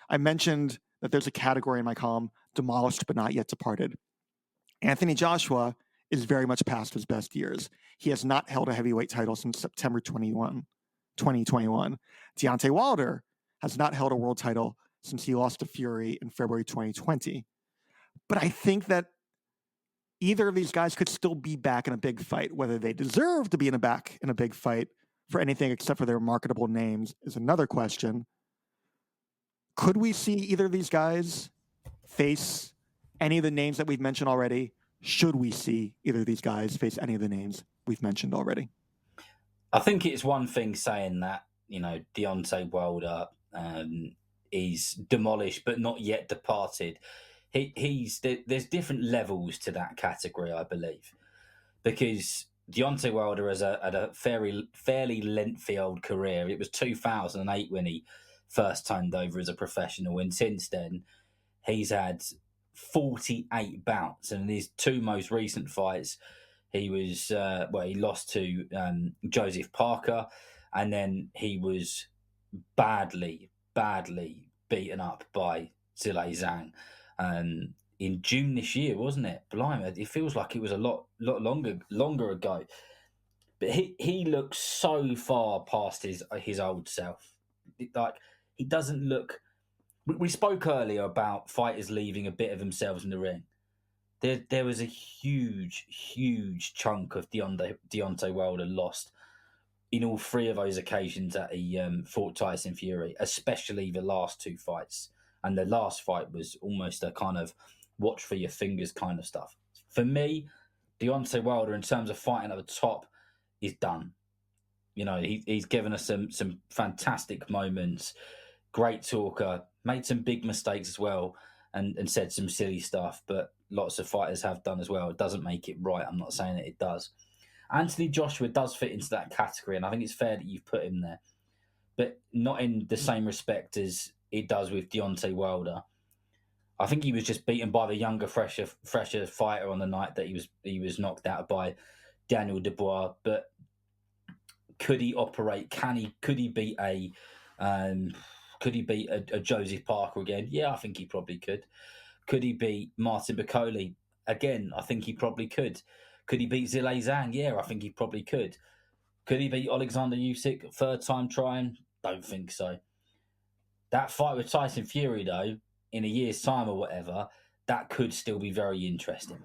I mentioned that there's a category in my column, demolished but not yet departed. Anthony Joshua is very much past his best years. He has not held a heavyweight title since September 2021. Deontay Wilder has not held a world title since he lost to Fury in February 2020. But I think that either of these guys could still be back in a big fight. Whether they deserve to be back in a big fight for anything except for their marketable names is another question. Could we see either of these guys face any of the names that we've mentioned already? Should we see either of these guys face any of the names we've mentioned already? I think it's one thing saying that, Deontay Wilder is demolished but not yet departed. There's different levels to that category, I believe, because Deontay Wilder had a fairly lengthy old career. It was 2008 when he first turned over as a professional, and since then he's had 48 bouts, and in his two most recent fights, he lost to Joseph Parker, and then he was badly beaten up by Zhilei Zhang in June this year, wasn't it? Blimey, it feels like it was a lot longer ago. But he looks so far past his old self. Like, he doesn't look. We spoke earlier about fighters leaving a bit of themselves in the ring. There was a huge chunk of Deontay Wilder lost in all three of those occasions that he fought Tyson Fury, especially the last two fights. And the last fight was almost a kind of watch for your fingers kind of stuff. For me, Deontay Wilder, in terms of fighting at the top, is done. He's given us some fantastic moments. Great talker, made some big mistakes as well, and said some silly stuff, but lots of fighters have done as well. It doesn't make it right. I'm not saying that it does. Anthony Joshua does fit into that category, and I think it's fair that you've put him there, but not in the same respect as it does with Deontay Wilder. I think he was just beaten by the younger, fresher fighter on the night that he was knocked out by Daniel Dubois. But could he operate? Could he beat a Joseph Parker again? Yeah, I think he probably could. Could he beat Martin Bakole again? I think he probably could. Could he beat Zhilei Zhang? Yeah, I think he probably could. Could he beat Alexander Usyk third time trying? Don't think so. That fight with Tyson Fury, though, in a year's time or whatever, that could still be very interesting.